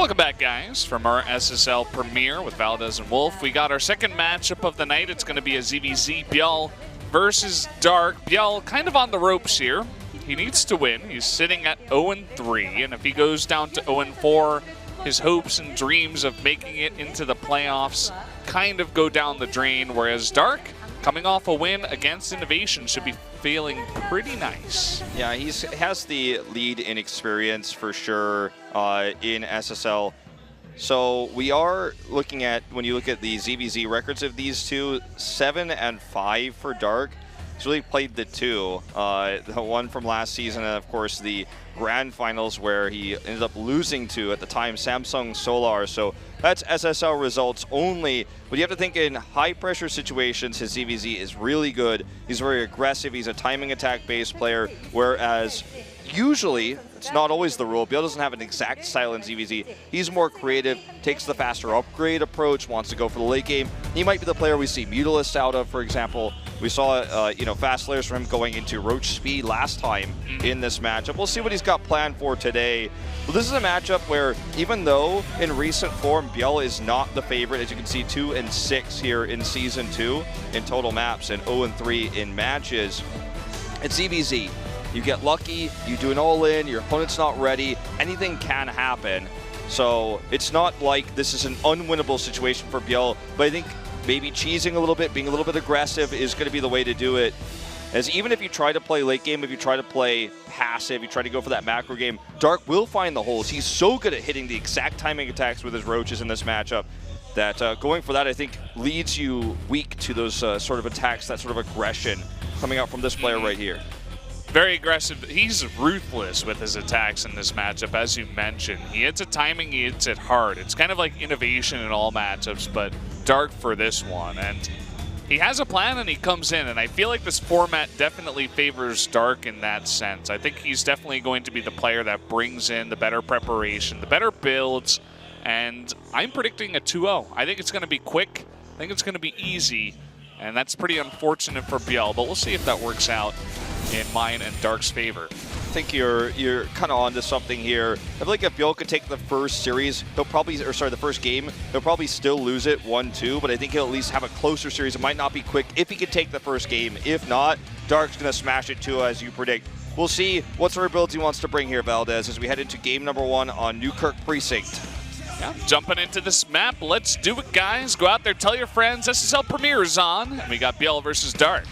Welcome back, guys, from our SSL premiere with Valdez and Wolf. We got our second matchup of the night. It's going to be a ZVZ ByuL versus Dark. ByuL kind of on the ropes here. He needs to win. He's sitting at 0-3, and if he goes down to 0-4, his hopes and dreams of making it into the playoffs kind of go down the drain, whereas Dark, coming off a win against Innovation, should be feeling pretty nice. Yeah, he has the lead in experience for sure in SSL. So we are looking at, when you look at the ZVZ records of these two, 7 and 5 for Dark. He's really played the two. The one from last season, and of course the grand finals where he ended up losing to, at the time, Samsung Solar. So that's SSL results only. But you have to think in high pressure situations, his ZVZ is really good. He's very aggressive. He's a timing attack based player, whereas usually, it's not always the rule, ByuL doesn't have an exact style in ZVZ. He's more creative, takes the faster upgrade approach, wants to go for the late game. He might be the player we see Mutalist out of, for example. We saw fast layers from him going into Roach speed last time in this matchup. We'll see what he's got planned for today. But this is a matchup where, even though in recent form ByuL is not the favorite, as you can see, 2-6 here in Season 2 in total maps and 0-3 in matches, it's ZVZ. You get lucky, you do an all-in, your opponent's not ready, anything can happen. So it's not like this is an unwinnable situation for ByuL, but I think maybe cheesing a little bit, being a little bit aggressive is going to be the way to do it. As even if you try to play late game, if you try to play passive, you try to go for that macro game, Dark will find the holes. He's so good at hitting the exact timing attacks with his Roaches in this matchup that going for that, I think, leads you weak to those sort of attacks, that sort of aggression coming out from this player right here. Very aggressive. He's ruthless with his attacks in this matchup, as you mentioned. He hits it timing, he hits it hard. It's kind of like Innovation in all matchups, but Dark for this one. And he has a plan and he comes in, and I feel like this format definitely favors Dark in that sense. I think he's definitely going to be the player that brings in the better preparation, the better builds, and I'm predicting a 2-0. I think it's going to be quick. I think it's going to be easy, and that's pretty unfortunate for ByuL, but we'll see if that works out in mine and Dark's favor. I think you're kind of onto something here. I feel like if ByuL could take the first series, he'll probably, or sorry, the first game, he'll probably still lose it 1-2, but I think he'll at least have a closer series. It might not be quick if he could take the first game. If not, Dark's going to smash it too, as you predict. We'll see what sort of builds he wants to bring here, Valdez, as we head into game number 1 on Newkirk Precinct. Yeah, jumping into this map, let's do it, guys. Go out there, tell your friends, SSL Premiere is on, and we got ByuL versus Dark.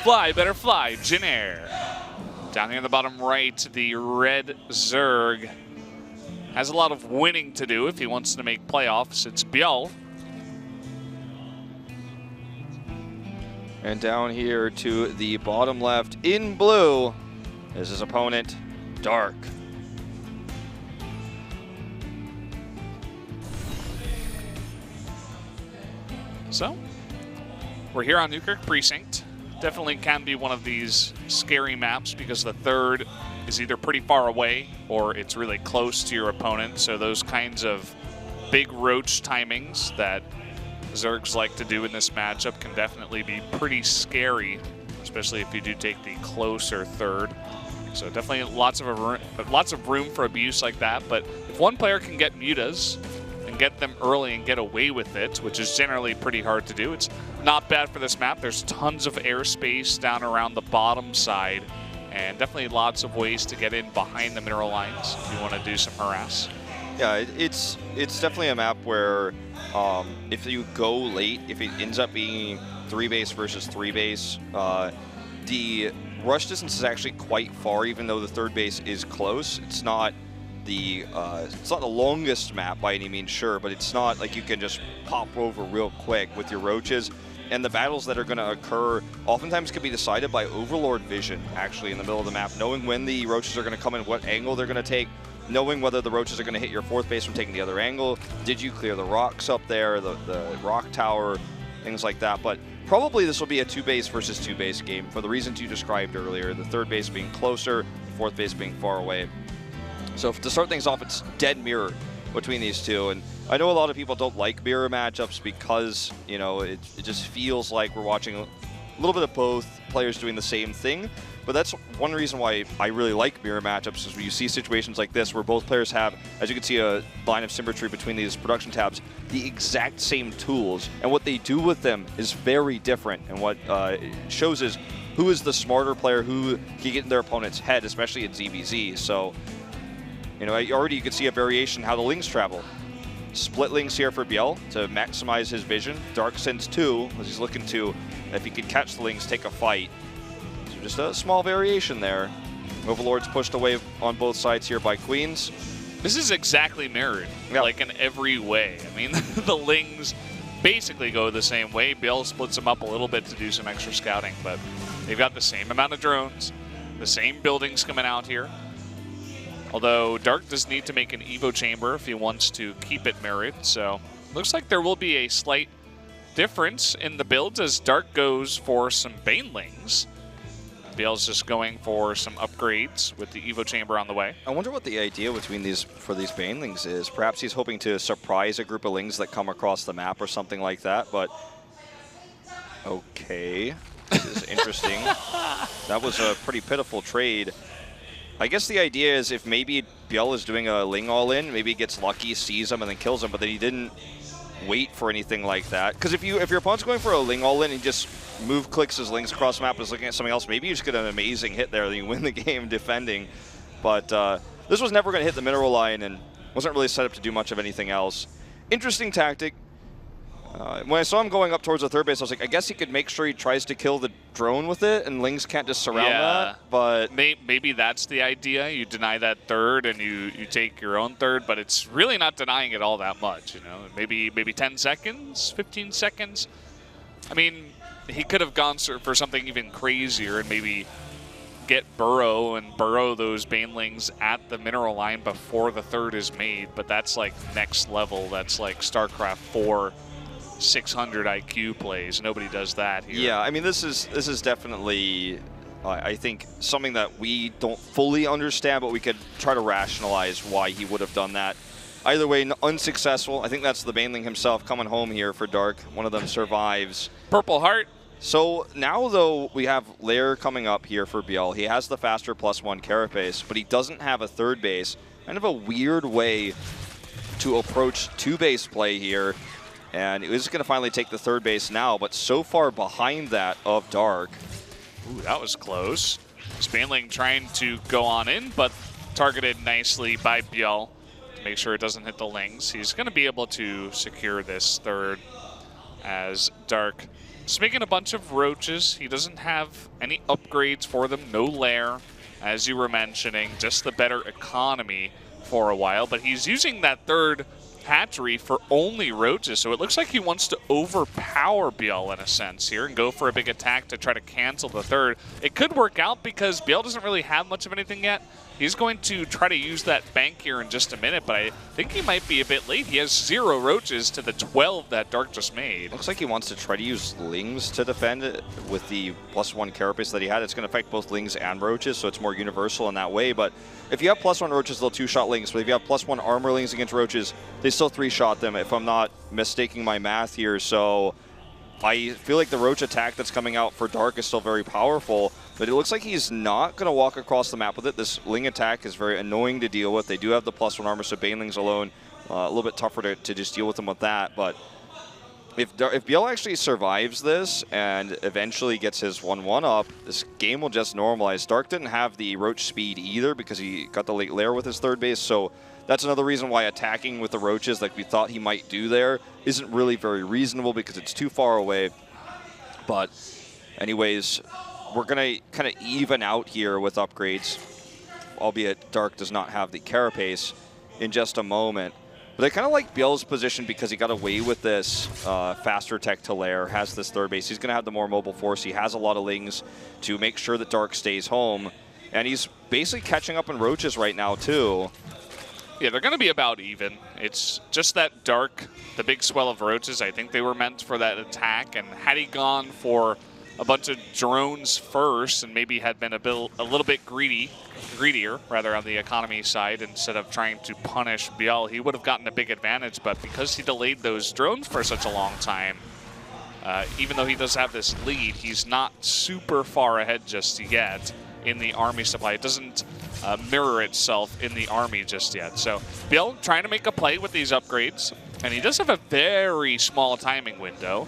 Fly, better fly, Jin Air. Down here in the bottom right, the red Zerg has a lot of winning to do if he wants to make playoffs. It's ByuL. And down here to the bottom left in blue is his opponent, Dark. So, we're here on Newkirk Precinct. Definitely can be one of these scary maps because the third is either pretty far away or it's really close to your opponent. So those kinds of big Roach timings that Zergs like to do in this matchup can definitely be pretty scary, especially if you do take the closer third. So definitely lots of room for abuse like that. But if one player can get mutas and get them early and get away with it, which is generally pretty hard to do, it's not bad for this map. There's tons of airspace down around the bottom side, and definitely lots of ways to get in behind the mineral lines if you want to do some harass. Yeah, it's definitely a map where if you go late, if it ends up being 3-base versus 3-base, the rush distance is actually quite far, even though the third base is close. It's not the longest map by any means, sure, but it's not like you can just pop over real quick with your Roaches. And the battles that are going to occur oftentimes can be decided by Overlord vision, actually, in the middle of the map, knowing when the Roaches are going to come in, what angle they're going to take. knowing whether the Roaches are going to hit your fourth base from taking the other angle. Did you clear the rocks up there, the rock tower, things like that. But probably this will be a 2-base versus 2-base game for the reasons you described earlier, the third base being closer, the fourth base being far away. So to start things off, it's dead mirror between these two. And I know a lot of people don't like mirror matchups because, you know, it just feels like we're watching a little bit of both players doing the same thing. But that's one reason why I really like mirror matchups, is when you see situations like this where both players have, as you can see, a line of symmetry between these production tabs, the exact same tools. And what they do with them is very different. And what it shows is who is the smarter player, who can get in their opponent's head, especially in ZVZ. So, you know, already you can see a variation how the Lings travel. Split Lings here for ByuL to maximize his vision. Dark sends 2, as he's looking to, if he could catch the Lings, take a fight. So just a small variation there. Overlord's pushed away on both sides here by Queens. This is exactly mirrored, like in every way. I mean, the Lings basically go the same way. ByuL splits them up a little bit to do some extra scouting, but they've got the same amount of drones, the same buildings coming out here. Although Dark does need to make an Evo chamber if he wants to keep it mirrored, so looks like there will be a slight difference in the builds as Dark goes for some Banelings. ByuL's just going for some upgrades with the Evo chamber on the way. I wonder what the idea between these Banelings is. Perhaps he's hoping to surprise a group of Lings that come across the map or something like that, but okay. This is interesting. That was a pretty pitiful trade. I guess the idea is if maybe ByuL is doing a Ling all-in, maybe he gets lucky, sees him, and then kills him, but then he didn't wait for anything like that. Because if your opponent's going for a Ling all-in and he just clicks his Lings across the map and is looking at something else, maybe you just get an amazing hit there and you win the game defending. But this was never going to hit the mineral line and wasn't really set up to do much of anything else. Interesting tactic. When I saw him going up towards the third base, I was like, I guess he could make sure he tries to kill the drone with it, and Lings can't just surround that. But maybe that's the idea. You deny that third, and you take your own third, but it's really not denying it all that much. You know, maybe 10 seconds, 15 seconds. I mean, he could have gone for something even crazier and maybe get burrow those Banelings at the mineral line before the third is made. But that's like next level. That's like StarCraft 4. 600 IQ plays. Nobody does that here. Yeah, I mean, this is definitely, I think, something that we don't fully understand, but we could try to rationalize why he would have done that. Either way, unsuccessful. I think that's the Baneling himself coming home here for Dark. One of them survives. Purple Heart. So now, though, we have Lair coming up here for ByuL. He has the faster +1 carapace, but he doesn't have a third base. Kind of a weird way to approach 2-base play here. And he's going to finally take the third base now, but so far behind that of Dark. Ooh, that was close. Baneling trying to go on in, but targeted nicely by ByuL to make sure it doesn't hit the Lings. He's going to be able to secure this third as Dark is making a bunch of Roaches. He doesn't have any upgrades for them, no Lair, as you were mentioning, just the better economy for a while, but he's using that third hatchery for only Roaches, so it looks like he wants to overpower ByuL in a sense here and go for a big attack to try to cancel the third. It could work out because ByuL doesn't really have much of anything yet. He's going to try to use that bank here in just a minute, but I think he might be a bit late. He has 0 Roaches to the 12 that Dark just made. Looks like he wants to try to use Lings to defend it with the +1 carapace that he had. It's going to affect both Lings and Roaches, so it's more universal in that way. But if you have +1 Roaches, they'll 2-shot Lings. But if you have +1 armor Lings against Roaches, they still 3-shot them, if I'm not mistaking my math here. So I feel like the Roach attack that's coming out for Dark is still very powerful, but it looks like he's not going to walk across the map with it. This Ling attack is very annoying to deal with. They do have the +1 armor, so Banelings alone, a little bit tougher to just deal with them with that. But if ByuL actually survives this and eventually gets his 1-1 up, this game will just normalize. Dark didn't have the Roach speed either because he got the late Lair with his third base, so that's another reason why attacking with the Roaches like we thought he might do there isn't really very reasonable because it's too far away. But anyways, we're going to kind of even out here with upgrades, albeit Dark does not have the carapace in just a moment. But I kind of like ByuL's position because he got away with this faster tech to Lair, has this third base. He's going to have the more mobile force. He has a lot of Lings to make sure that Dark stays home. And he's basically catching up in Roaches right now, too. Yeah, they're going to be about even. It's just that Dark, the big swell of Roaches, I think they were meant for that attack. And had he gone for a bunch of drones first and maybe had been a little bit greedier rather on the economy side instead of trying to punish ByuL, he would have gotten a big advantage. But because he delayed those drones for such a long time, even though he does have this lead, he's not super far ahead just yet in the army supply. It doesn't mirror itself in the army just yet. So ByuL trying to make a play with these upgrades, and he does have a very small timing window.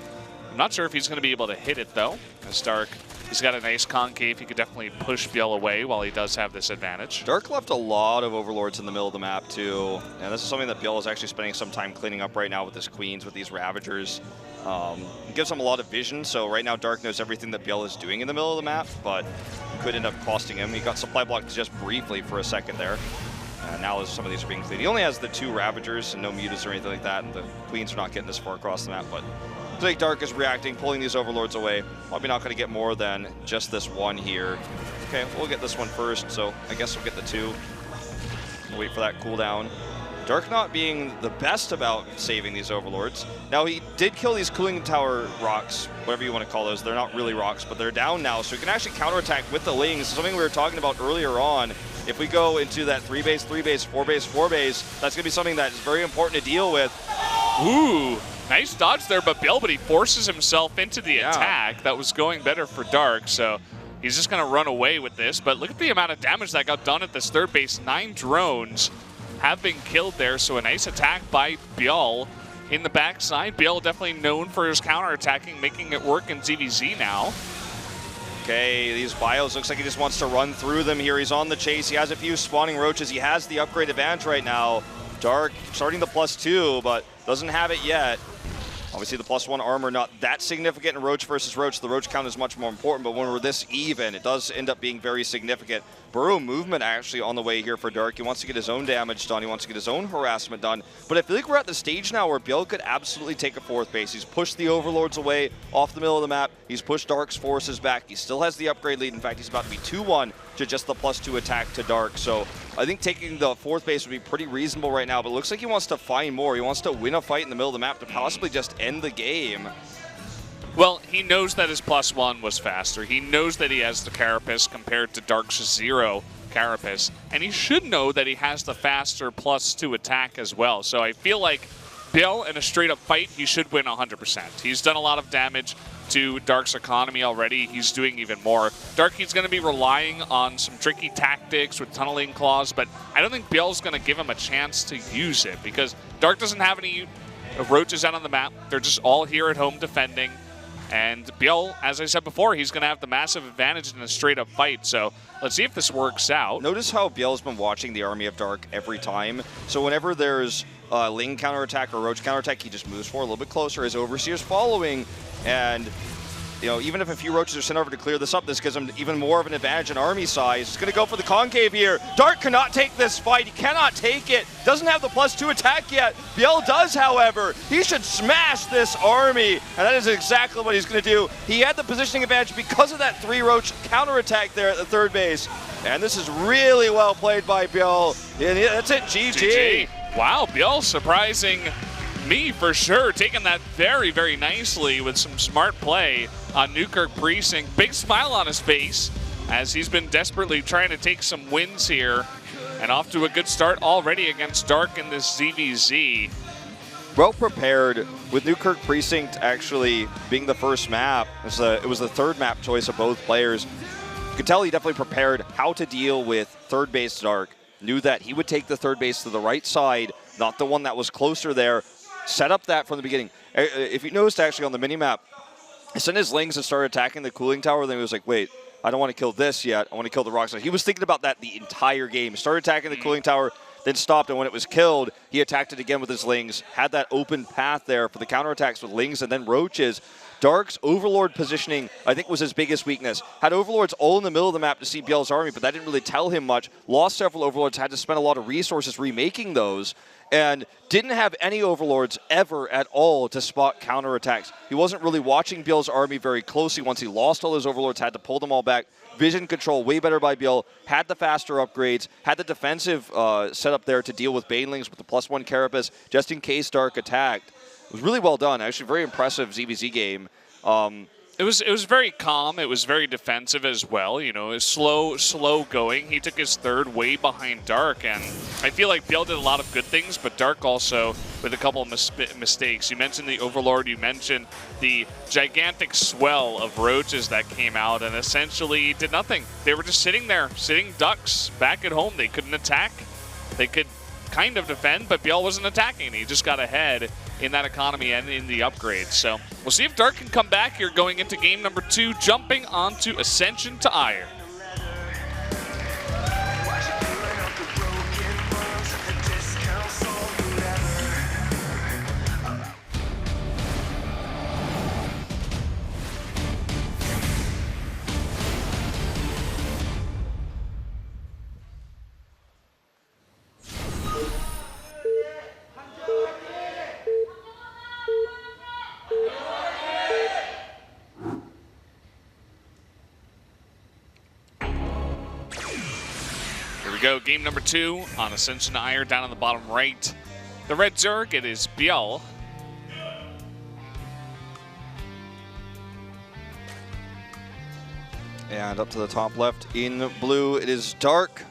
I'm not sure if he's going to be able to hit it though. As Dark, he's got a nice concave. He could definitely push ByuL away while he does have this advantage. Dark left a lot of overlords in the middle of the map too, and this is something that ByuL is actually spending some time cleaning up right now with his queens, with these Ravagers. It gives him a lot of vision, so right now Dark knows everything that ByuL is doing in the middle of the map, but could end up costing him. He got supply blocked just briefly for a second there. Now as some of these are being cleared. He only has the 2 Ravagers and no mutas or anything like that, and the queens are not getting this far across the map, but looks like Dark is reacting, pulling these overlords away. Probably not going to get more than just this one here. Okay, we'll get this one first, so I guess we'll get the 2. We'll wait for that cooldown. Dark not being the best about saving these overlords. Now he did kill these cooling tower rocks, whatever you want to call those. They're not really rocks, but they're down now, so he can actually counterattack with the lings. Something we were talking about earlier on. If we go into that 3-base, 3-base, 4-base, 4-base, that's going to be something that is very important to deal with. Ooh, nice dodge there, but ByuL, but he forces himself into the attack. That was going better for Dark, so he's just going to run away with this. But look at the amount of damage that got done at this 3rd base. 9 drones have been killed there, so a nice attack by ByuL in the backside. ByuL definitely known for his counterattacking, making it work in ZVZ now. Okay, these bios, looks like he just wants to run through them here. He's on the chase. He has a few spawning roaches. He has the upgrade advantage right now. Dark starting the +2, but doesn't have it yet. Obviously, the +1 armor not that significant in Roach versus Roach. The Roach count is much more important, but when we're this even, it does end up being very significant. Burrow movement actually on the way here for Dark. He wants to get his own damage done. He wants to get his own harassment done. But I feel like we're at the stage now where ByuL could absolutely take a 4th base. He's pushed the overlords away off the middle of the map. He's pushed Dark's forces back. He still has the upgrade lead. In fact, he's about to be 2-1 to just the +2 attack to Dark. So I think taking the 4th base would be pretty reasonable right now, but it looks like he wants to find more. He wants to win a fight in the middle of the map to possibly just end the game. Well, he knows that his +1 was faster. He knows that he has the Carapace compared to Dark's 0 Carapace, and he should know that he has the faster +2 attack as well. So I feel like ByuL, in a straight-up fight, he should win 100%. He's done a lot of damage to Dark's economy already. He's doing even more. Dark, he's going to be relying on some tricky tactics with tunneling claws, but I don't think ByuL's going to give him a chance to use it because Dark doesn't have any roaches out on the map. They're just all here at home defending. And ByuL, as I said before, he's going to have the massive advantage in a straight-up fight. So let's see if this works out. Notice how ByuL's been watching the Army of Dark every time. So whenever there's a Ling counterattack or Roach counterattack, he just moves forward a little bit closer. His Overseer's following, and you know, even if a few Roaches are sent over to clear this up, this gives him even more of an advantage in army size. He's going to go for the concave here. Dark cannot take this fight. He cannot take it. Doesn't have the +2 attack yet. ByuL does, however. He should smash this army, and that is exactly what he's going to do. He had the positioning advantage because of that 3 Roach counterattack there at the 3rd base, and this is really well played by ByuL. And that's it, GG. Wow, ByuL surprising me for sure, taking that very, very nicely with some smart play on Newkirk Precinct. Big smile on his face as he's been desperately trying to take some wins here, and off to a good start already against Dark in this ZVZ. Well prepared, with Newkirk Precinct actually being the first map. It was the 3rd map choice of both players. You could tell he definitely prepared how to deal with 3rd base Dark. Knew that he would take the 3rd base to the right side, not the one that was closer there. Set up that from the beginning. If you noticed actually on the minimap, he sent his Lings and started attacking the cooling tower, then he was like, wait, I don't want to kill this yet. I want to kill the rocks. He was thinking about that the entire game. He started attacking the cooling tower, then stopped, and when it was killed, he attacked it again with his Lings, had that open path there for the counterattacks with Lings and then Roaches. Dark's Overlord positioning, I think, was his biggest weakness. Had Overlords all in the middle of the map to see ByuL's army, but that didn't really tell him much. Lost several Overlords, had to spend a lot of resources remaking those. and didn't have any overlords ever at all to spot counterattacks. He wasn't really watching ByuL's army very closely. Once he lost all his overlords, had to pull them all back. Vision control way better by ByuL, had the faster upgrades, had the defensive set up there to deal with Banelings with the +1 Carapace just in case Dark attacked. It was really well done. Actually, very impressive ZVZ game. It was very calm. It was very defensive as well. You know, it was slow going. He took his third way behind Dark, and I feel like ByuL did a lot of good things, but Dark also with a couple of mistakes. You mentioned the Overlord. You mentioned the gigantic swell of Roaches that came out and essentially did nothing. They were just sitting there, sitting ducks back at home. They couldn't attack. They could kind of defend, but ByuL wasn't attacking. He just got ahead in that economy and in the upgrades. So we'll see if Dark can come back here going into game number 2, jumping onto Ascension to Ire. Go game number 2 on Ascension to Ire down on the bottom right. The red Zerg, it is ByuL. And up to the top left in blue, it is Dark.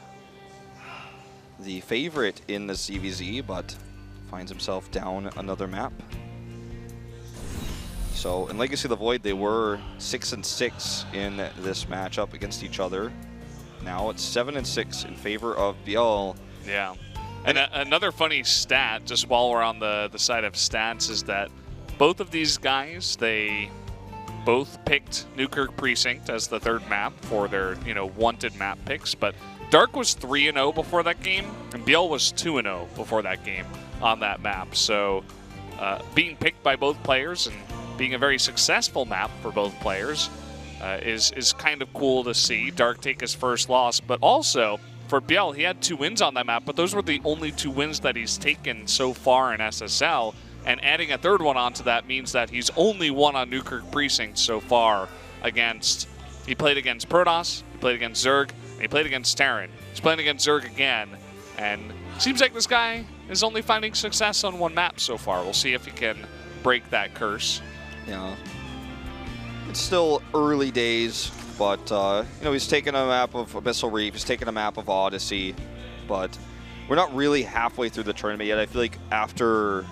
The favorite in the CVZ, but finds himself down another map. So in Legacy of the Void, they were 6-6 in this matchup against each other. Now it's 7-6 in favor of ByuL. Yeah. And another funny stat, just while we're on the side of stats, is that both of these guys, they both picked Newkirk Precinct as the third map for their, wanted map picks. But Dark was 3-0 before that game, and ByuL was 2-0 before that game on that map. So being picked by both players and being a very successful map for both players is kind of cool to see. Dark take his first loss, but also for ByuL, he had 2 wins on that map, but those were the only 2 wins that he's taken so far in SSL, and adding a third one onto that means that he's only won on Newkirk Precinct so far against, he played against Protoss, he played against Zerg, and he played against Terran. He's playing against Zerg again, and seems like this guy is only finding success on 1 map so far. We'll see if he can break that curse. Yeah. It's still early days, but he's taken a map of Abyssal Reef, he's taken a map of Odyssey, but we're not really halfway through the tournament yet. I feel like after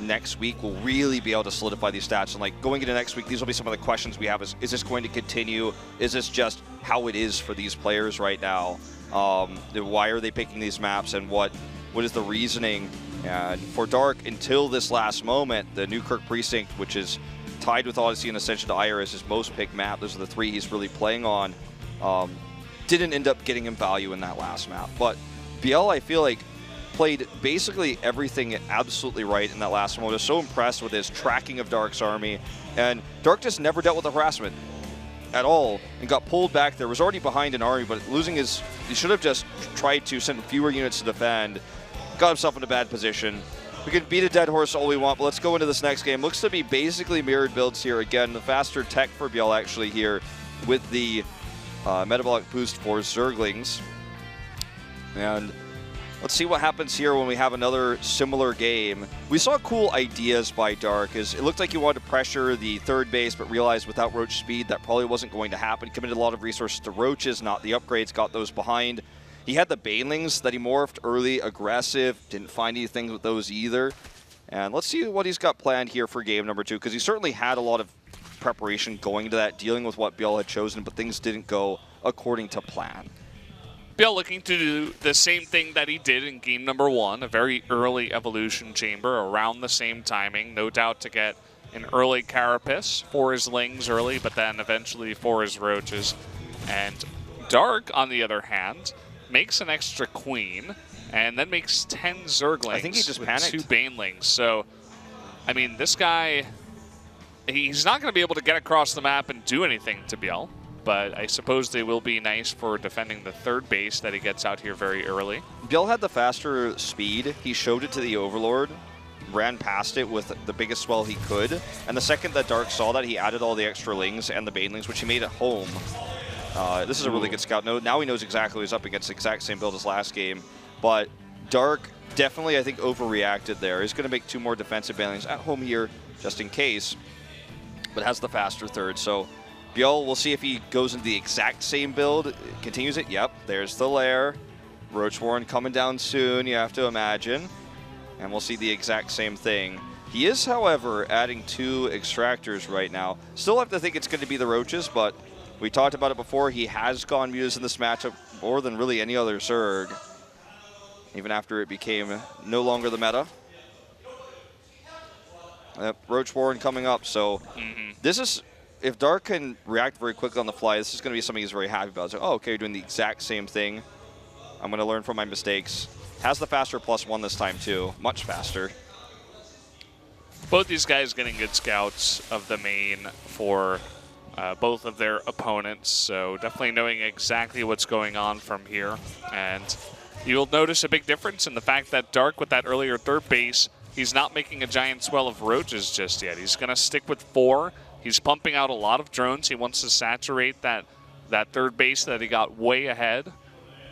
next week, we'll really be able to solidify these stats. And like going into next week, these will be some of the questions we have: is this going to continue? Is this just how it is for these players right now? Why are they picking these maps, and what is the reasoning? And for Dark, until this last moment, the Newkirk Precinct, which is tied with Odyssey and Ascension to Ire as his most picked map, those are the 3 he's really playing on, didn't end up getting him value in that last map. But ByuL, I feel like, played basically everything absolutely right in that last one. I was so impressed with his tracking of Dark's army, and Dark just never dealt with the harassment at all and got pulled back there. Was already behind an army, but losing his, he should have just tried to send fewer units to defend, got himself in a bad position. We can beat a dead horse all we want, but let's go into this next game. Looks to be basically mirrored builds here. Again, the faster tech for ByuL actually here with the metabolic boost for Zerglings. And let's see what happens here when we have another similar game. We saw cool ideas by Dark. It looked like he wanted to pressure the third base, but realized without Roach speed that probably wasn't going to happen. Committed a lot of resources to Roaches, not the upgrades, got those behind. He had the Banelings that he morphed early, aggressive, didn't find anything with those either. And let's see what he's got planned here for game number 2, because he certainly had a lot of preparation going into that, dealing with what ByuL had chosen, but things didn't go according to plan. ByuL looking to do the same thing that he did in game number 1, a very early evolution chamber around the same timing, no doubt to get an early Carapace for his Lings early, but then eventually for his Roaches. And Dark, on the other hand, makes an extra Queen, and then makes 10 Zerglings. I think he just with panicked. 2 Banelings. So, I mean, this guy, he's not going to be able to get across the map and do anything to ByuL. but I suppose they will be nice for defending the third base that he gets out here very early. ByuL had the faster speed. He showed it to the Overlord, ran past it with the biggest swell he could, and the second that Dark saw that, he added all the extra lings and the banelings, which he made at home. This is a really good scout node. Now he knows exactly what he's up against, the exact same build as last game, but Dark definitely, I think, overreacted there. He's going to make 2 more defensive banelings at home here, just in case, but has the faster third. So ByuL, we'll see if he goes into the exact same build, continues it. Yep, there's the lair. Roach Warren coming down soon, you have to imagine. And we'll see the exact same thing. He is, however, adding 2 extractors right now. Still have to think it's going to be the Roaches, but we talked about it before. He has gone mutas in this matchup more than really any other Zerg, even after it became no longer the meta. Roach Warren coming up, so this is, if Dark can react very quickly on the fly, this is going to be something he's very happy about. So, oh, okay, you're doing the exact same thing. I'm going to learn from my mistakes. Has the faster +1 this time, too. Much faster. Both these guys getting good scouts of the main for both of their opponents, so definitely knowing exactly what's going on from here. And you'll notice a big difference in the fact that Dark, with that earlier third base, he's not making a giant swell of Roaches just yet. He's going to stick with 4. He's pumping out a lot of drones. He wants to saturate that third base that he got way ahead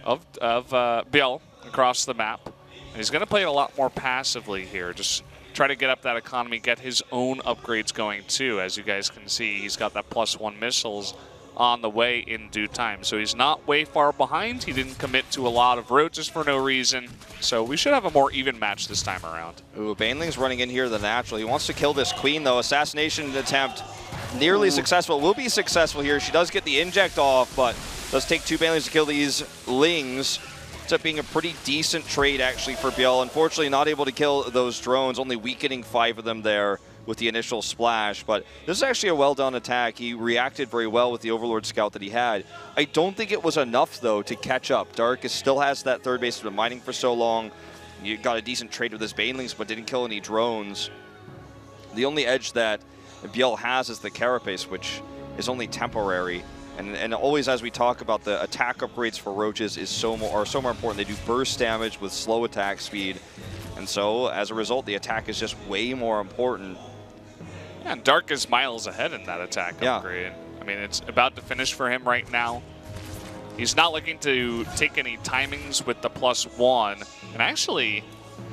of ByuL across the map. And he's going to play it a lot more passively here. Just try to get up that economy, get his own upgrades going too. As you guys can see, he's got that +1 missiles on the way in due time. So he's not way far behind. He didn't commit to a lot of Roaches for no reason. So we should have a more even match this time around. Ooh, Baneling's running in here the natural. He wants to kill this Queen, though. Assassination attempt nearly successful. Will be successful here. She does get the inject off, but does take 2 Banelings to kill these Lings. Ends up being a pretty decent trade, actually, for ByuL. Unfortunately, not able to kill those drones, only weakening 5 of them there with the initial splash. But this is actually a well-done attack. He reacted very well with the Overlord scout that he had. I don't think it was enough, though, to catch up. Dark still has that third base, been mining for so long. You got a decent trade with his Banelings, but didn't kill any drones. The only edge that ByuL has is the Carapace, which is only temporary. And always, as we talk about, the attack upgrades for Roaches are so more important. They do burst damage with slow attack speed. And so, as a result, the attack is just way more important. Yeah, and Dark is miles ahead in that attack upgrade. I mean, it's about to finish for him right now. He's not looking to take any timings with the +1. And actually,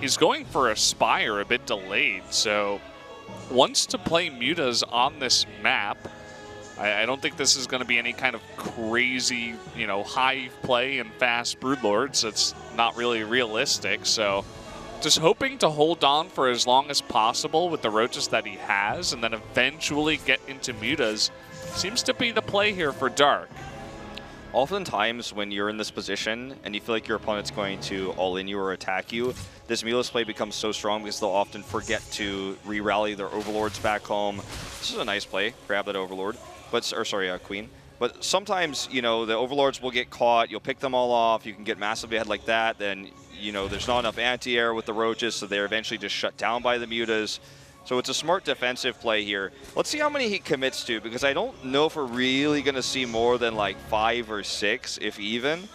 he's going for a Spire a bit delayed. So, wants to play mutas on this map. I don't think this is going to be any kind of crazy, high play and fast Broodlords. It's not really realistic. So just hoping to hold on for as long as possible with the Roaches that he has and then eventually get into mutas seems to be the play here for Dark. Oftentimes when you're in this position and you feel like your opponent's going to all-in you or attack you, this Mutas play becomes so strong because they'll often forget to re-rally their Overlords back home. This is a nice play. Grab that Overlord. Queen. But sometimes, the Overlords will get caught. You'll pick them all off. You can get massively ahead like that. Then, there's not enough anti-air with the Roaches, so they're eventually just shut down by the mutas. So it's a smart defensive play here. Let's see how many he commits to, because I don't know if we're really going to see more than like 5 or 6, if even.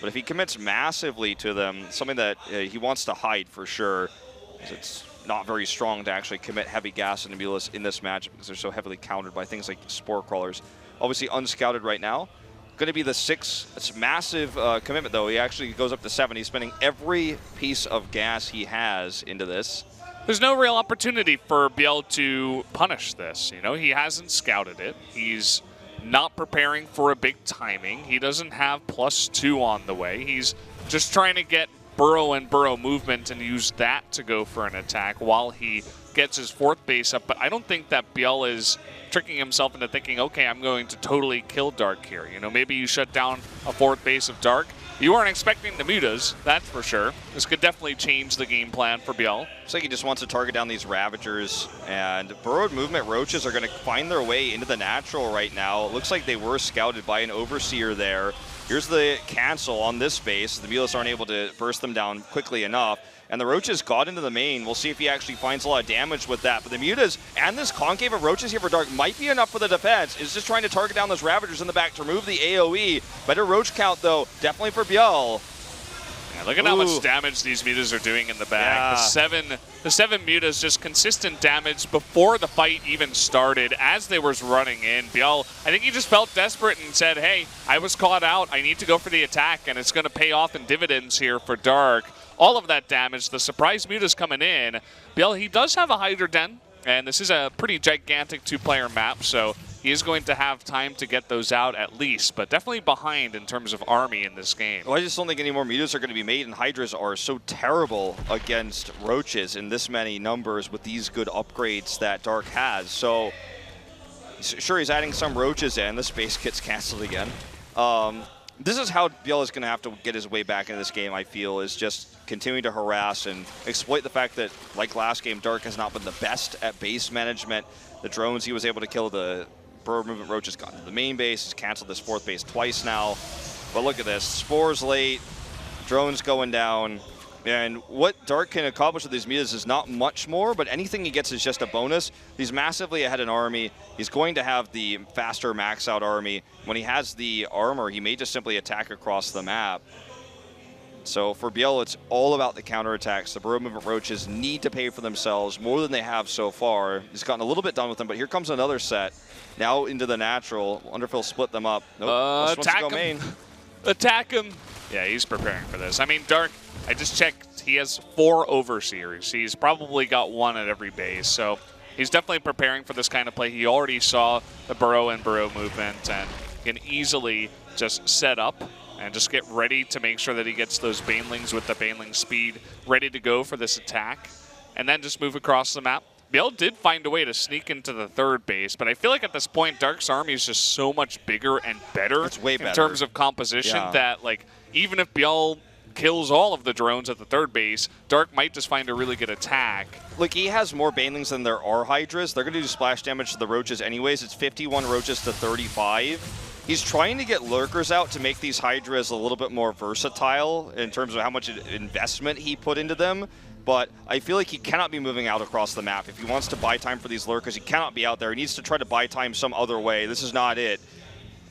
But if he commits massively to them, something that he wants to hide for sure, because it's not very strong to actually commit heavy gas into Mulus in this matchup because they're so heavily countered by things like Spore Crawlers. Obviously unscouted right now. Going to be the 6. It's massive commitment, though. He actually goes up to 7. He's spending every piece of gas he has into this. There's no real opportunity for ByuL to punish this. He hasn't scouted it. He's not preparing for a big timing. He doesn't have +2 on the way. He's just trying to get burrow and burrow movement and use that to go for an attack while he gets his 4th base up. But I don't think that ByuL is tricking himself into thinking, okay, I'm going to totally kill Dark here. Maybe you shut down a 4th base of Dark. You weren't expecting the mutas, that's for sure. This could definitely change the game plan for ByuL. Looks like he just wants to target down these Ravagers, and burrowed movement Roaches are going to find their way into the natural right now. It looks like they were scouted by an Overseer there. Here's the cancel on this base. The Mutas aren't able to burst them down quickly enough. And the Roaches got into the main. We'll see if he actually finds a lot of damage with that. But the Mutas and this concave of Roaches here for Dark might be enough for the defense. It's just trying to target down those Ravagers in the back to remove the AoE. Better Roach count, though, definitely for ByuL. Yeah, look at how much damage these Mutas are doing in the back. Yeah. The seven Mutas, just consistent damage before the fight even started as they were running in. ByuL, I think he just felt desperate and said, hey, I was caught out. I need to go for the attack, and it's going to pay off in dividends here for Dark. All of that damage, the surprise Mutas coming in. ByuL, he does have a Hydra Den, and this is a pretty gigantic two-player map, so he is going to have time to get those out at least, but definitely behind in terms of army in this game. Well, I just don't think any more Mutas are going to be made, and Hydras are so terrible against Roaches in this many numbers with these good upgrades that Dark has. So, sure, he's adding some Roaches in. The space gets canceled again. This is how ByuL is going to have to get his way back into this game, I feel, is just continuing to harass and exploit the fact that, like last game, Dark has not been the best at base management. The drones he was able to kill, the Burrow Movement Roach has gotten to the main base, has canceled this fourth base twice now. But look at this, Spores late, drones going down. And what Dark can accomplish with these Mutas is not much more, but anything he gets is just a bonus. He's massively ahead in army. He's going to have the faster max out army. When he has the armor, he may just simply attack across the map. So for ByuL, it's all about the counterattacks. The Burrow Movement Roaches need to pay for themselves more than they have so far. He's gotten a little bit done with them, but here comes another set. Now into the natural. Wonder if he'll split them up. Nope. Attack him. Main. Attack him. Yeah, he's preparing for this. I mean, Dark, I just checked. He has 4 overseers. He's probably got 1 at every base. So he's definitely preparing for this kind of play. He already saw the Burrow and Burrow movement and can easily just set up and just get ready to make sure that he gets those Banelings with the Baneling speed ready to go for this attack, and then just move across the map. ByuL did find a way to sneak into the third base, but I feel like at this point, Dark's army is just so much bigger and better, it's way better in terms of composition that, like, even if ByuL kills all of the drones at the third base, Dark might just find a really good attack. Look, he has more Banelings than there are Hydras. They're going to do splash damage to the Roaches anyways. It's 51 Roaches to 35. He's trying to get Lurkers out to make these Hydras a little bit more versatile in terms of how much investment he put into them. But I feel like he cannot be moving out across the map. If he wants to buy time for these Lurkers, he cannot be out there. He needs to try to buy time some other way. This is not it.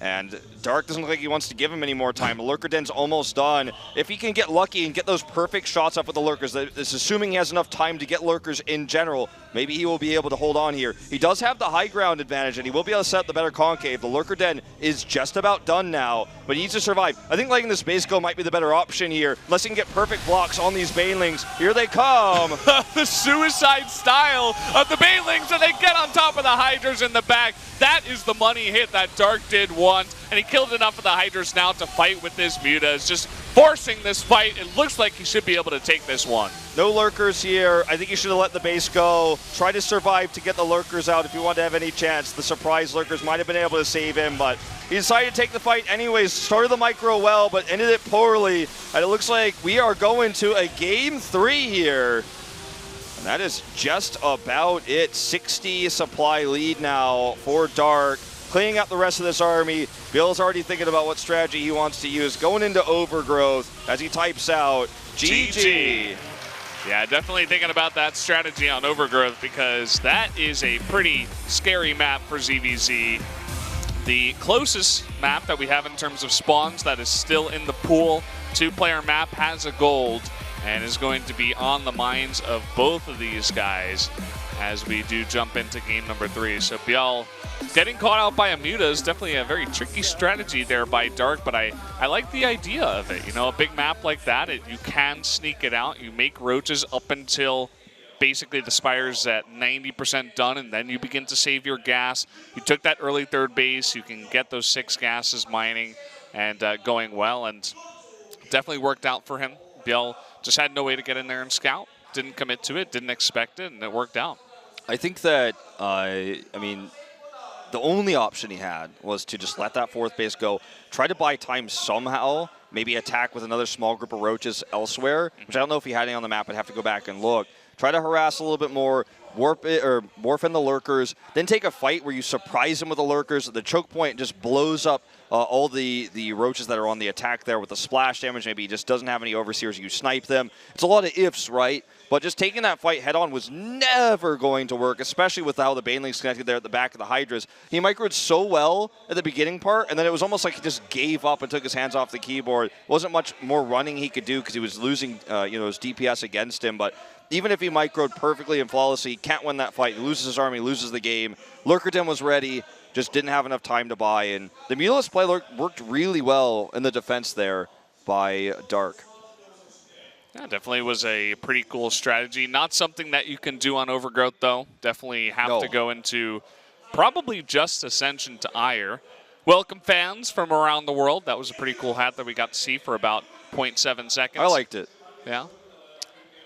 And Dark doesn't look like he wants to give him any more time. The Lurker Den's almost done. If he can get lucky and get those perfect shots up with the Lurkers, that's assuming he has enough time to get Lurkers in general, maybe he will be able to hold on here. He does have the high ground advantage, and he will be able to set the better concave. The Lurker Den is just about done now, but he needs to survive. I think letting this base go might be the better option here, unless he can get perfect blocks on these Banelings. Here they come. The suicide style of the Banelings, and they get on top of the Hydras in the back. That is the money hit that Dark did once, and he killed enough of the Hydras now to fight with this Muta. It's just forcing this fight. It looks like he should be able to take this one. No Lurkers here. I think you should have let the base go. Try to survive to get the Lurkers out if you want to have any chance. The surprise Lurkers might have been able to save him, but he decided to take the fight anyways. Started the micro well, but ended it poorly. And it looks like we are going to a game 3 here. And that is just about it. 60 supply lead now for Dark. Cleaning up the rest of this army. ByuL's already thinking about what strategy he wants to use. Going into Overgrowth as he types out GG. Yeah, definitely thinking about that strategy on Overgrowth, because that is a pretty scary map for ZVZ. The closest map that we have in terms of spawns that is still in the pool, 2-player map, has a gold and is going to be on the minds of both of these guys as we do jump into game number 3. So ByuL getting caught out by a Muta is definitely a very tricky strategy there by Dark, but I like the idea of it. You know, a big map like that, you can sneak it out. You make Roaches up until basically the Spire's at 90% done, and then you begin to save your gas. You took that early third base. You can get those 6 gases mining and going well, and definitely worked out for him. ByuL just had no way to get in there and scout. Didn't commit to it, didn't expect it, and it worked out. I think that, I mean, the only option he had was to just let that 4th base go, try to buy time somehow, maybe attack with another small group of Roaches elsewhere, which I don't know if he had any on the map. I'd have to go back and look. try to harass a little bit more, warp it or morph in the lurkers, then take a fight where you surprise them with the lurkers. The choke point just blows up all the roaches that are on the attack there with the splash damage. Maybe he just doesn't have any overseers. You snipe them. It's a lot of ifs, right? But just taking that fight head on was never going to work, especially with how the Baneling's connected there at the back of the Hydras. He microed so well at the beginning part, and then it was almost like he just gave up and took his hands off the keyboard. Wasn't much more running he could do because he was losing his DPS against him. But even if he microed perfectly and flawlessly, he can't win that fight. He loses his army, loses the game. Lurkerton was ready, just didn't have enough time to buy. And the Mulist play worked really well in the defense there by Dark. Yeah, definitely was a pretty cool strategy. Not something that you can do on Overgrowth, though. Definitely have to go into probably just Ascension to Ire. Welcome, fans from around the world. That was a pretty cool hat that we got to see for about 0.7 seconds. I liked it. Yeah.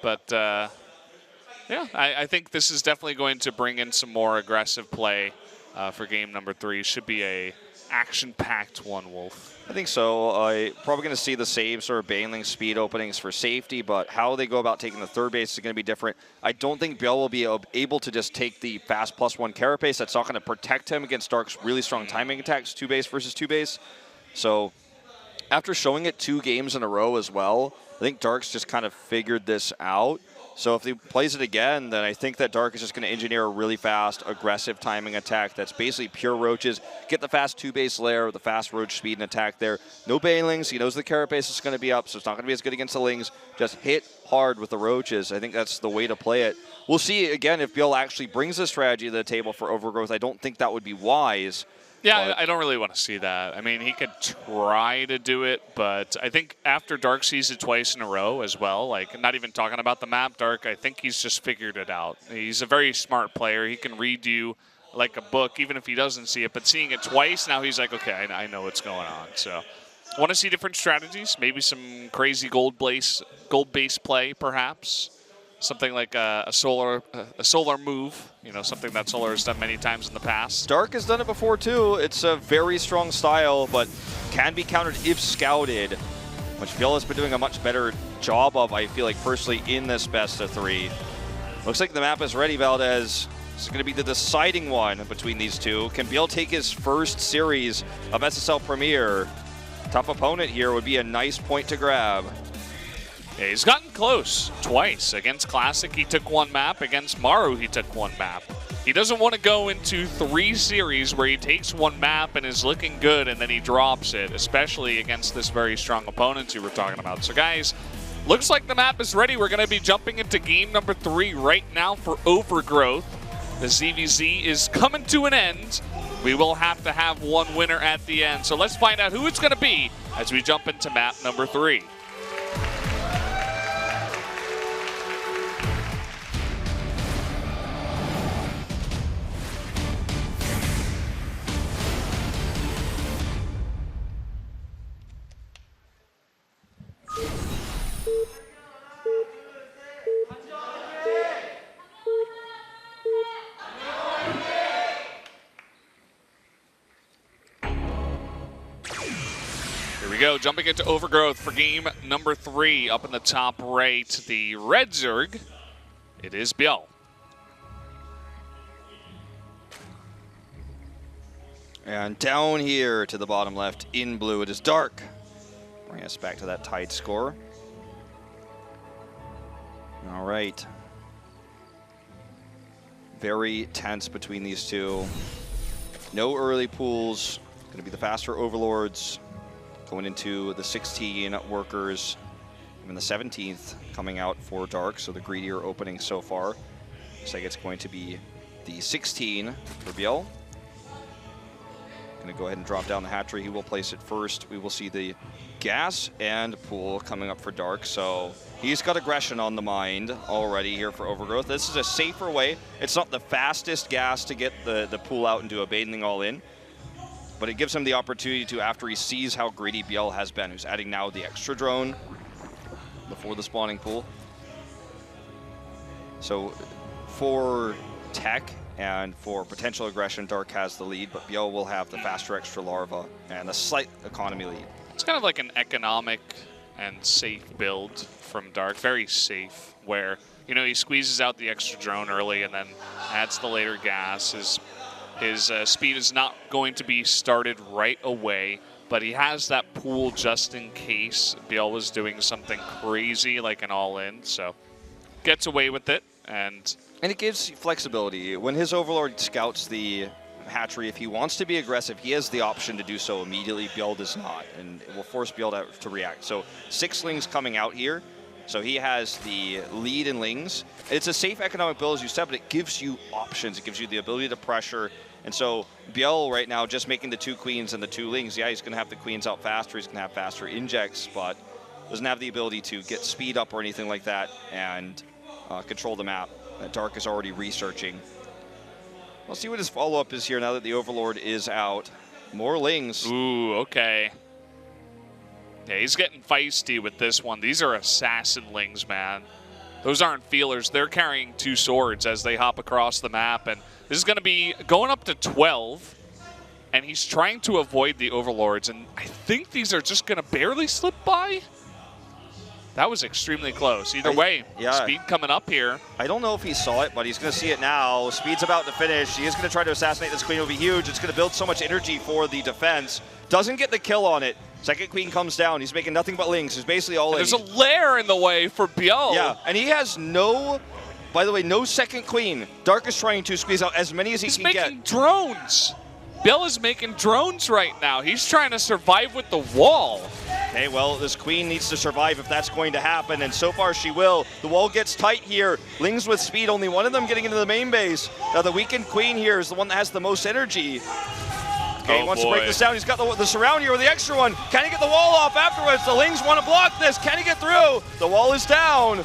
But, yeah, I think this is definitely going to bring in some more aggressive play for game number 3. Should be a action-packed one, Wolf. I think so. Probably going to see the same sort of Baneling speed openings for safety, but how they go about taking the third base is going to be different. I don't think ByuL will be able to just take the fast +1 carapace. That's not going to protect him against Dark's really strong timing attacks, 2 base versus 2 base. So after showing it 2 games in a row as well, I think Dark's just kind of figured this out. So if he plays it again, then I think that Dark is just going to engineer a really fast, aggressive timing attack that's basically pure roaches. Get the fast 2-base layer with the fast roach speed and attack there. No banelings. He knows the carapace is going to be up, so it's not going to be as good against the lings. Just hit hard with the roaches. I think that's the way to play it. We'll see, again, if ByuL actually brings this strategy to the table for Overgrowth. I don't think that would be wise. Yeah, I don't really want to see that. I mean, he could try to do it, but I think after Dark sees it twice in a row as well, like not even talking about the map, Dark, I think he's just figured it out. He's a very smart player. He can read you like a book, even if he doesn't see it, but seeing it twice, now he's like, okay, I know what's going on. So I want to see different strategies, maybe some crazy gold-based play, perhaps. Something like a solar move, something that Solar has done many times in the past. Dark has done it before too. It's a very strong style, but can be countered if scouted, which ByuL has been doing a much better job of, I feel like, personally, in this best of 3. Looks like the map is ready, Valdez. This is going to be the deciding one between these two. Can ByuL take his first series of SSL Premier? Tough opponent here would be a nice point to grab. Yeah, he's gotten close twice. Against Classic, he took 1 map. Against Maru, he took 1 map. He doesn't want to go into 3 series where he takes 1 map and is looking good and then he drops it, especially against this very strong opponent you were talking about. So, guys, looks like the map is ready. We're going to be jumping into game number 3 right now for Overgrowth. The ZVZ is coming to an end. We will have to have 1 winner at the end. So let's find out who it's going to be as we jump into map number 3. Jumping into Overgrowth for game number 3. Up in the top right, the red Zerg. It is ByuL. And down here to the bottom left in blue, it is Dark. Bring us back to that tied score. All right. Very tense between these two. No early pools. Going to be the faster overlords. Going into the 16 workers, and the 17th coming out for Dark, so the greedier opening so far. Looks like it's going to be the 16 for ByuL. Going to go ahead and drop down the hatchery. He will place it first. We will see the gas and pool coming up for Dark, so he's got aggression on the mind already here for Overgrowth. This is a safer way. It's not the fastest gas to get the pool out and do a bathing all in, but it gives him the opportunity to, after he sees how greedy ByuL has been, who's adding now the extra drone before the spawning pool. So for tech and for potential aggression, Dark has the lead, but ByuL will have the faster extra larva and a slight economy lead. It's kind of like an economic and safe build from Dark, very safe, where you know, he squeezes out the extra drone early and then adds the later gas. His speed is not going to be started right away, but he has that pool just in case ByuL was doing something crazy like an all-in, so gets away with it. And it gives flexibility. When his Overlord scouts the hatchery, if he wants to be aggressive, he has the option to do so immediately. ByuL does not, and it will force ByuL to react. So 6 Lings coming out here. So he has the lead in Lings. It's a safe economic build, as you said, but it gives you options. It gives you the ability to pressure. And so ByuL right now just making the 2 Queens and the 2 Lings. Yeah, he's going to have the Queens out faster. He's going to have faster injects, but doesn't have the ability to get speed up or anything like that and control the map. Dark is already researching. We'll see what his follow-up is here now that the Overlord is out. More Lings. Ooh, okay. Yeah, he's getting feisty with this one. These are assassin Lings, man. Those aren't feelers. They're carrying 2 swords as they hop across the map. And this is going to be going up to 12. And he's trying to avoid the Overlords. And I think these are just going to barely slip by. That was extremely close. Either way, yeah. Speed coming up here. I don't know if he saw it, but he's going to see it now. Speed's about to finish. He is going to try to assassinate this Queen. It'll be huge. It's going to build so much energy for the defense. Doesn't get the kill on it. Second Queen comes down. He's making nothing but Lings. He's basically all in. There's a lair in the way for ByuL. Yeah, and he has no, by the way, no second Queen. Dark is trying to squeeze out as many as he can get. He's making drones. ByuL is making drones right now. He's trying to survive with the wall. Okay, well, this Queen needs to survive if that's going to happen, and so far she will. The wall gets tight here. Lings with speed, only one of them getting into the main base. Now the weakened Queen here is the one that has the most energy. Okay, he wants to break this down. He's got the surround here with the extra one. Can he get the wall off afterwards? The Lings want to block this. Can he get through? The wall is down.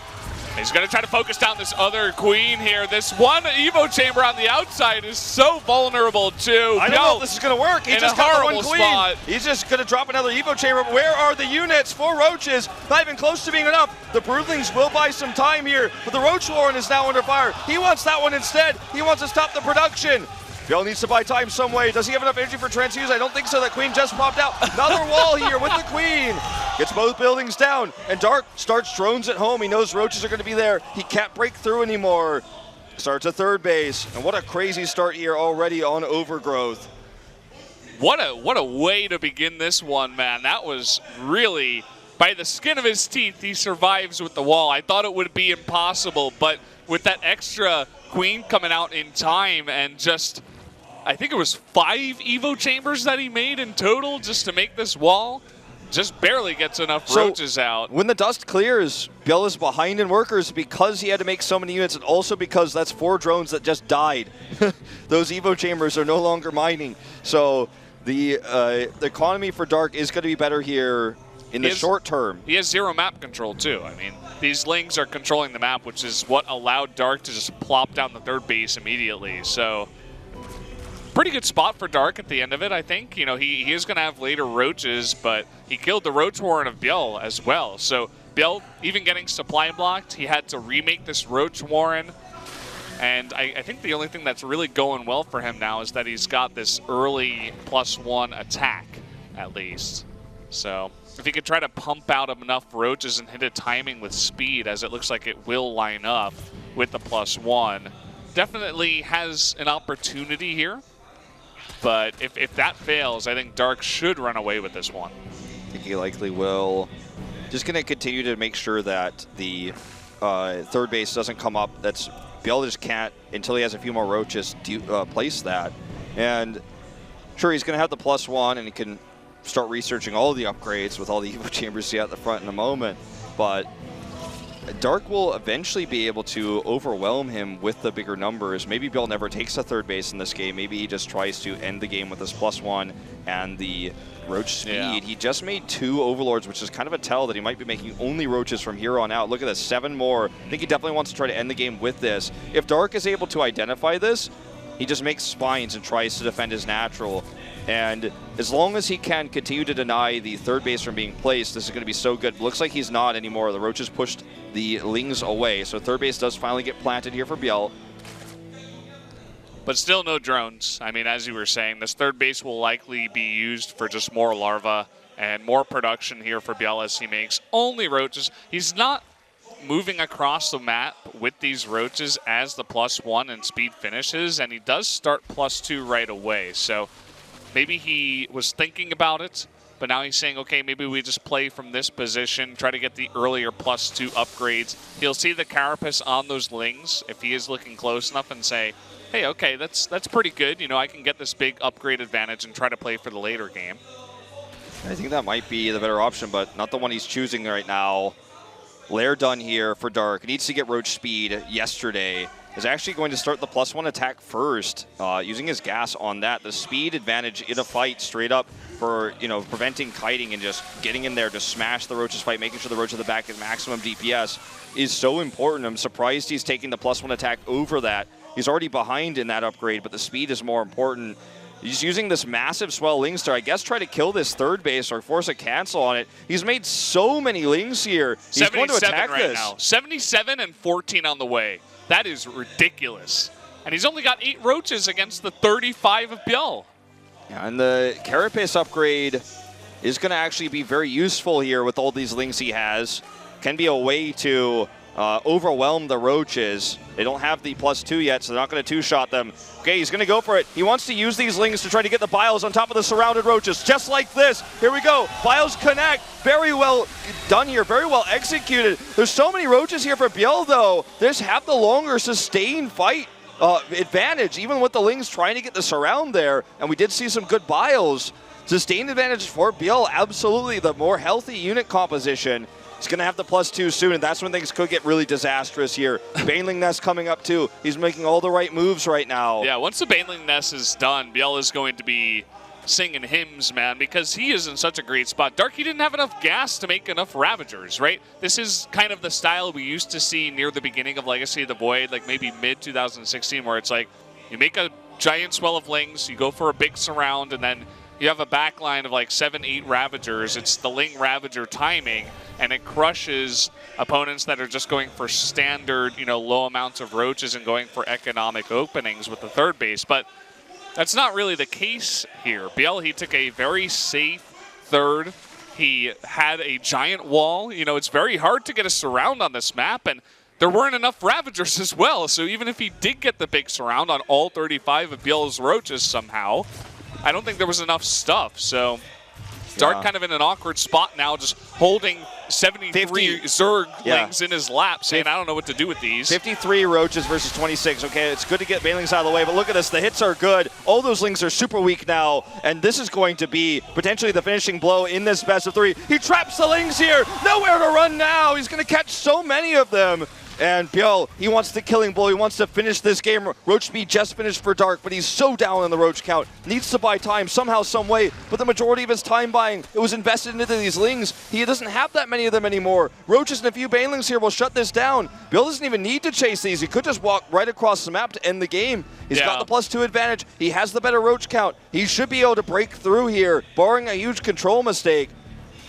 He's going to try to focus down this other Queen here. This one Evo chamber on the outside is so vulnerable too. I don't know if this is going to work. He just got the one Queen. Spot. He's just going to drop another Evo chamber. But where are the units? 4 Roaches. Not even close to being enough. The Broodlings will buy some time here, but the Roach Warren is now under fire. He wants that one instead. He wants to stop the production. ByuL needs to buy time some way. Does he have enough energy for transfuse? I don't think so. That Queen just popped out. Another wall here with the Queen. Gets both buildings down. And Dark starts drones at home. He knows Roaches are going to be there. He can't break through anymore. Starts a third base. And what a crazy start here already on Overgrowth. What a way to begin this one, man. That was really, by the skin of his teeth, he survives with the wall. I thought it would be impossible, but with that extra Queen coming out in time and just, I think it was 5 Evo chambers that he made in total just to make this wall. Just barely gets enough Roaches out. When the dust clears, ByuL is behind in workers because he had to make so many units, and also because that's 4 drones that just died. Those Evo chambers are no longer mining. So the economy for Dark is going to be better here in the short term. He has 0 map control too. I mean, these Lings are controlling the map, which is what allowed Dark to just plop down the third base immediately. So pretty good spot for Dark at the end of it, I think. You know, he is going to have later Roaches, but he killed the Roach Warren of ByuL as well. So ByuL, even getting supply blocked, he had to remake this Roach Warren. And I think the only thing that's really going well for him now is that he's got this early +1 attack, at least. So if he could try to pump out enough Roaches and hit a timing with speed, as it looks like it will line up with the +1, definitely has an opportunity here. But if that fails, I think Dark should run away with this one. I think he likely will. Just going to continue to make sure that the third base doesn't come up. That's ByuL just can't, until he has a few more Roaches, place that. And sure, he's going to have the +1, and he can start researching all of the upgrades with all the Evo chambers see at the front in a moment. But Dark will eventually be able to overwhelm him with the bigger numbers. Maybe ByuL never takes a third base in this game. Maybe he just tries to end the game with his +1 and the Roach speed. Yeah. He just made 2 Overlords, which is kind of a tell that he might be making only Roaches from here on out. Look at this, 7 more. I think he definitely wants to try to end the game with this. If Dark is able to identify this, he just makes spines and tries to defend his natural. And as long as he can continue to deny the third base from being placed, this is going to be so good. Looks like he's not anymore. The Roaches pushed the Lings away. So third base does finally get planted here for ByuL. But still no drones. I mean, as you were saying, this third base will likely be used for just more larva and more production here for ByuL as he makes only Roaches. He's not moving across the map with these Roaches as the +1 and speed finishes, and he does start +2 right away. So maybe he was thinking about it, but now he's saying, okay, maybe we just play from this position, try to get the earlier +2 upgrades. He'll see the Carapace on those Lings if he is looking close enough and say, hey, okay, that's pretty good. You know, I can get this big upgrade advantage and try to play for the later game. I think that might be the better option, but not the one he's choosing right now. Lair done here for Dark. Needs to get Roach speed yesterday. Is actually going to start the +1 attack first, using his gas on that. The speed advantage in a fight straight up for, you know, preventing kiting and just getting in there to smash the Roach's fight, making sure the Roach at the back is maximum DPS is so important. I'm surprised he's taking the +1 attack over that. He's already behind in that upgrade, but the speed is more important. He's using this massive swell Lings to, I guess, try to kill this third base or force a cancel on it. He's made so many Lings here. He's going to attack right this. Now. 77 and 14 on the way. That is ridiculous. And he's only got 8 Roaches against the 35 of ByuL. Yeah, and the Carapace upgrade is going to actually be very useful here with all these Lings he has. Can be a way to overwhelm the Roaches. They don't have the +2 yet, so they're not going to two-shot them. Okay, he's going to go for it. He wants to use these Lings to try to get the ByuLs on top of the surrounded Roaches, just like this. Here we go. ByuLs connect. Very well done here. Very well executed. There's so many Roaches here for ByuL, though. They just have the longer sustained fight advantage, even with the Lings trying to get the surround there. And we did see some good ByuLs. Sustained advantage for ByuL, absolutely the more healthy unit composition. He's going to have the +2 soon, and that's when things could get really disastrous here. Baneling Nest coming up, too. He's making all the right moves right now. Yeah, once the Baneling Nest is done, ByuL is going to be singing hymns, man, because he is in such a great spot. Dark, he didn't have enough gas to make enough Ravagers, right? This is kind of the style we used to see near the beginning of Legacy of the Void, like maybe mid-2016, where it's like you make a giant swell of Lings, you go for a big surround, and then you have a backline of like 7, 8 Ravagers. It's the Ling Ravager timing, and it crushes opponents that are just going for standard, you know, low amounts of Roaches and going for economic openings with the third base. But that's not really the case here. ByuL, he took a very safe third. He had a giant wall. You know, it's very hard to get a surround on this map, and there weren't enough Ravagers as well. So even if he did get the big surround on all 35 of ByuL's Roaches somehow, I don't think there was enough stuff. So Dark kind of in an awkward spot now, just holding 73 Zerglings in his lap, saying, I don't know what to do with these. 53 Roaches versus 26. Okay, it's good to get Banelings out of the way, but look at this. The hits are good. All those Lings are super weak now, and this is going to be potentially the finishing blow in this best of 3. He traps the Lings here. Nowhere to run now. He's going to catch so many of them. And ByuL, he wants the killing blow. He wants to finish this game. Roach speed just finished for Dark, but he's so down on the Roach count. Needs to buy time somehow, some way. But the majority of his time buying, it was invested into these Lings. He doesn't have that many of them anymore. Roaches and a few Banelings here will shut this down. ByuL doesn't even need to chase these. He could just walk right across the map to end the game. He's got the +2 advantage. He has the better Roach count. He should be able to break through here, barring a huge control mistake.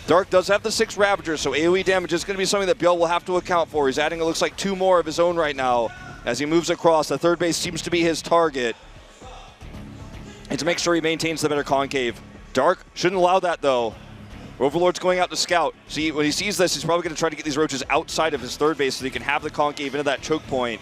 Dark does have the 6 Ravagers, so AoE damage is going to be something that ByuL will have to account for. He's adding, it looks like, 2 more of his own right now as he moves across. The third base seems to be his target. And to make sure he maintains the better concave. Dark shouldn't allow that, though. Overlord's going out to scout. See, when he sees this, he's probably going to try to get these Roaches outside of his third base so he can have the concave into that choke point.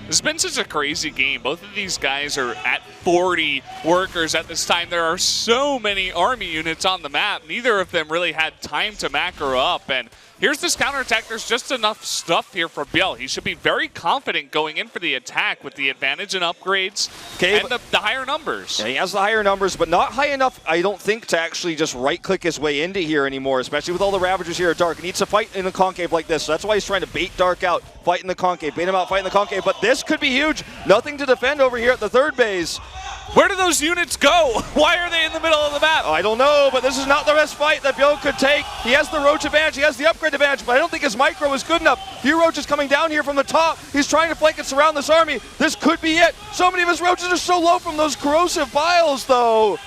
This has been such a crazy game. Both of these guys are at 40 workers at this time. There are so many army units on the map. Neither of them really had time to macro up. And here's this counterattack. There's just enough stuff here for ByuL. He should be very confident going in for the attack with the advantage and upgrades and the higher numbers. Yeah, he has the higher numbers, but not high enough, I don't think, to actually just right-click his way into here anymore, especially with all the Ravagers here at Dark. He needs to fight in the concave like this, so that's why he's trying to bait Dark out, fight in the concave, bait him out, fight in the concave, but this could be huge. Nothing to defend over here at the third base. Where do those units go? Why are they in the middle of the map? I don't know, but this is not the best fight that ByuL could take. He has the Roach advantage, he has the upgrade advantage, but I don't think his micro is good enough. Few Roaches coming down here from the top. He's trying to flank and surround this army. This could be it. So many of his Roaches are so low from those corrosive ByuLs, though.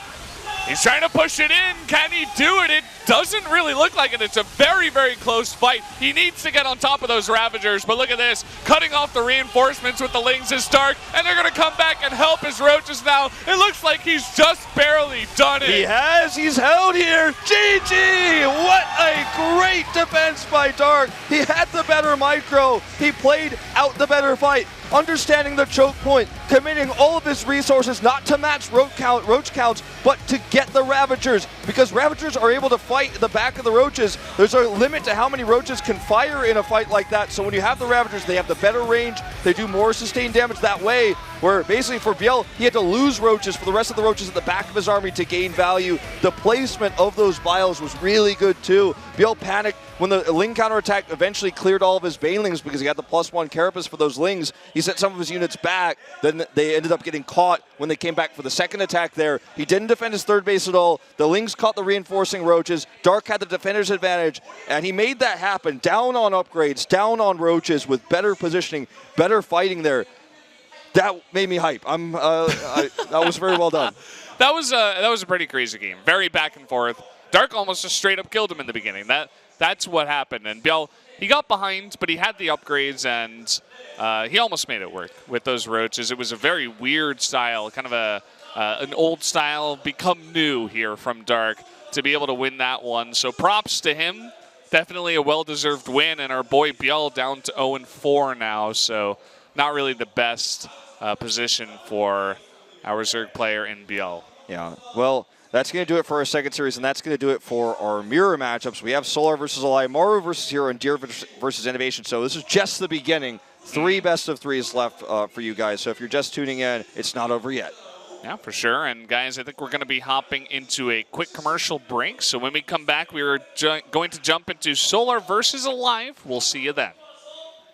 He's trying to push it in. Can he do it? It doesn't really look like it. It's a very, very close fight. He needs to get on top of those Ravagers, but look at this. Cutting off the reinforcements with the Lings is Dark, and they're going to come back and help his Roaches now. It looks like he's just barely done it. He has. He's held here. GG! What a great defense by Dark. He had the better micro. He played out the better fight. Understanding the choke point, committing all of his resources not to match roach counts, but to get the Ravagers, because Ravagers are able to fight the back of the Roaches. There's a limit to how many Roaches can fire in a fight like that, so when you have the Ravagers, they have the better range, they do more sustained damage that way, where basically for ByuL, he had to lose Roaches for the rest of the Roaches at the back of his army to gain value. The placement of those Biles was really good too. ByuL panicked when the Ling counterattack eventually cleared all of his Banelings because he had the +1 Carapace for those Lings. He sent some of his units back. Then they ended up getting caught when they came back for the second attack there. He didn't defend his third base at all. The Lings caught the reinforcing Roaches. Dark had the defender's advantage, and he made that happen. Down on upgrades, down on Roaches with better positioning, better fighting there. That made me hype. That was very well done. That was a pretty crazy game. Very back and forth. Dark almost just straight up killed him in the beginning. That's what happened. And ByuL, he got behind, but he had the upgrades, and he almost made it work with those Roaches. It was a very weird style, kind of an old style become new here from Dark to be able to win that one. So props to him. Definitely a well-deserved win, and our boy ByuL down to 0-4 now. So not really the best position for our Zerg player in ByuL. Yeah, well, that's going to do it for our second series, and that's going to do it for our mirror matchups. We have Solar versus Ally, Maru versus Hero, and Deer versus Innovation. So this is just the beginning. 3 best of 3s left for you guys. So if you're just tuning in, it's not over yet. Yeah, for sure. And guys, I think we're going to be hopping into a quick commercial break. So when we come back, we are going to jump into Solar versus Alive. We'll see you then.